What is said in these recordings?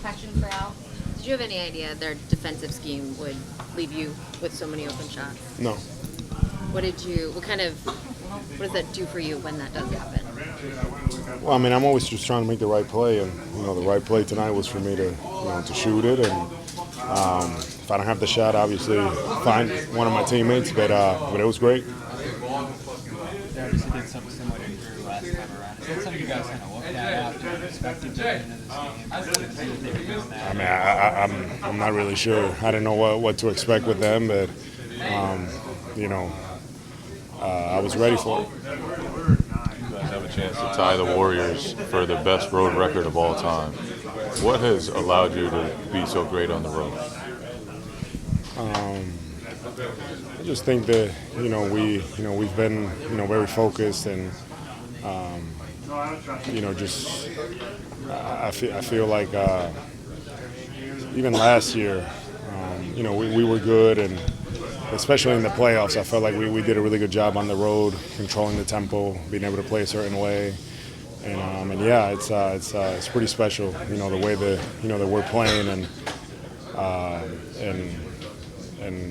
protection for Al. Did you have any idea their defensive scheme would leave you with so many open shots? No. What does that do for you when that does happen? Well, I mean, I'm always just trying to make the right play, and the right play tonight was for me to shoot it, and if I don't have the shot, obviously find one of my teammates, but it was great. They obviously did something similar to Drew last time around. Is that something you guys kind of looked at after and expected going into this game? I mean, I'm not really sure. I didn't know what to expect with them, but I was ready for it. You guys have a chance to tie the Warriors for the best road record of all time. What has allowed you to be so great on the road? I just think that we've been very focused, and I feel like even last year we were good, and especially in the playoffs I felt like we did a really good job on the road, controlling the tempo, being able to play a certain way, and yeah, it's pretty special, the way that we're playing, and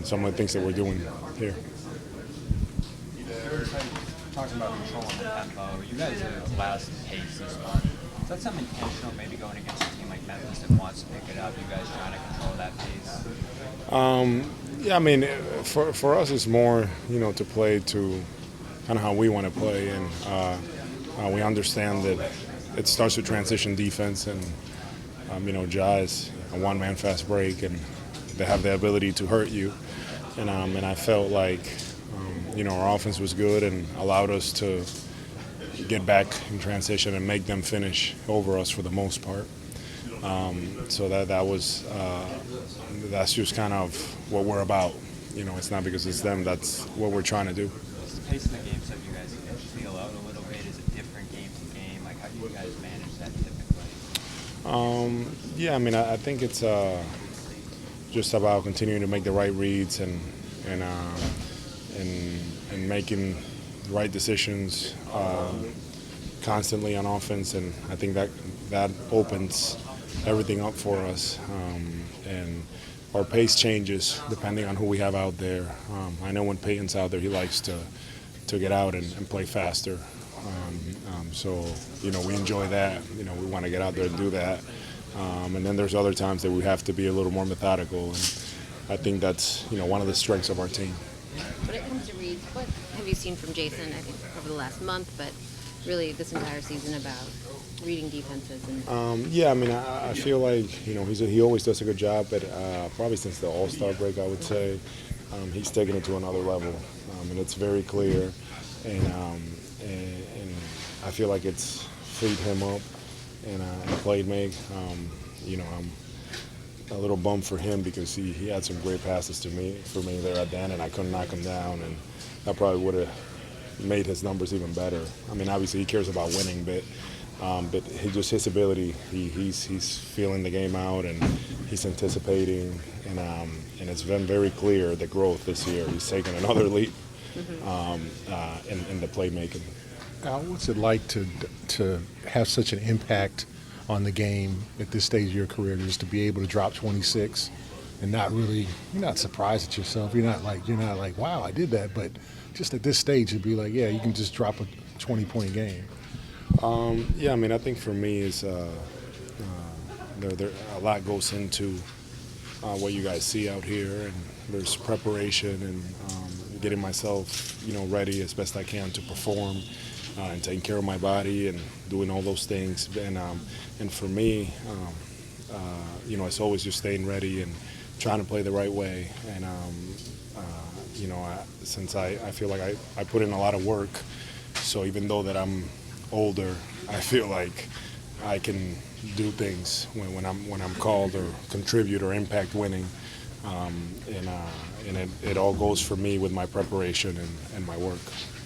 some of the things that we're doing here. Talking about controlling the tempo, you guys are last pace this month. Is that something intentional, maybe going against a team like Memphis that wants to pick it up? You guys trying to control that pace? Yeah, I mean, for us it's more, to play to kind of how we want to play, and we understand that it starts with transition defense, and Ja is a one-man fast break, and they have the ability to hurt you, and I felt like our offense was good and allowed us to get back in transition and make them finish over us for the most part. So that's just kind of what we're about. It's not because it's them. That's what we're trying to do. Is the pace of the game something you guys feel out a little bit? Is it different game to game? Like, how do you guys manage that typically? Yeah, I mean, I think it's just about continuing to make the right reads and making the right decisions constantly on offense, and I think that opens everything up for us, and our pace changes depending on who we have out there. I know when Peyton's out there, he likes to get out and play faster, so we enjoy that. We want to get out there and do that, and then there's other times that we have to be a little more methodical, and I think that's one of the strengths of our team. When it comes to reads, what have you seen from Jason, I think, over the last month, but really this entire season about reading defenses? Yeah, I mean, I feel like, he always does a good job, but probably since the All-Star break, I would say, he's taken it to another level, and it's very clear, and I feel like it's freed him up and played make. I'm a little bummed for him because he had some great passes for me there at the end, and I couldn't knock him down, and that probably would have made his numbers even better. I mean, obviously he cares about winning, but his ability, he's feeling the game out, and he's anticipating, and it's been very clear the growth this year. He's taken another leap in the playmaking. Al, what's it like to have such an impact on the game at this stage of your career, just to be able to drop 26 and you're not surprised at yourself. You're not like, wow, I did that. But just at this stage, it'd be like, yeah, you can just drop a 20-point game. Yeah, I mean, I think for me is there a lot goes into what you guys see out here, and there's preparation and getting myself, ready as best I can to perform, and taking care of my body and doing all those things. And for me, it's always just staying ready and trying to play the right way. And since I feel like I put in a lot of work, so even though that I'm older, I feel like I can do things when I'm called or contribute or impact winning, and it all goes for me with my preparation and my work.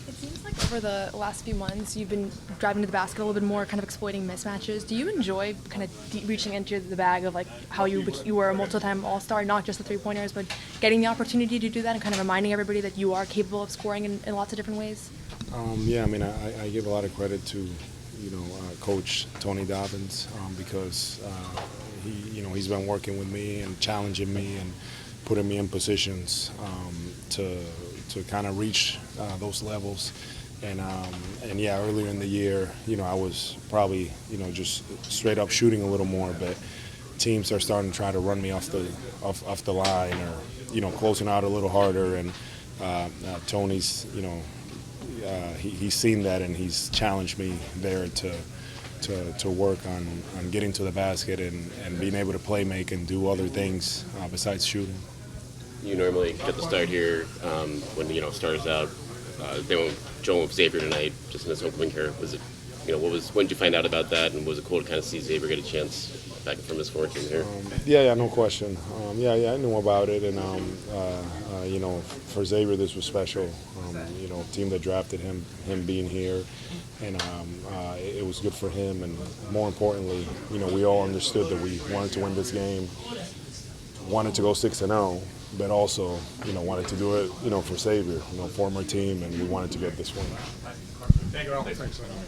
It seems like over the last few months you've been driving to the basket a little bit more, kind of exploiting mismatches. Do you enjoy kind of reaching into the bag of like how you were a multiple-time All-Star, not just the three-pointers, but getting the opportunity to do that and kind of reminding everybody that you are capable of scoring in lots of different ways? Yeah, I mean, I give a lot of credit to, Coach Tony Dobbins, because, he's been working with me and challenging me and putting me in positions to kind of reach those levels. And yeah, earlier in the year, I was probably, just straight up shooting a little more, but teams are starting to try to run me off the line, or closing out a little harder. And Tony's, he's seen that, and he's challenged me there to work on getting to the basket and being able to play make and do other things besides shooting. You normally get the start here when starters out. They won't Joel with Xavier tonight, just in his opening here. Was it, when did you find out about that, and was it cool to kind of see Xavier get a chance back from his fortune here? Yeah, no question. Yeah, I knew about it, and for Xavier, this was special. Team that drafted him being here, and it was good for him. And more importantly, we all understood that we wanted to win this game, wanted to go 6-0. But also, wanted to do it, for Xavier, former team, and we wanted to get this win. Thank you all. Thanks.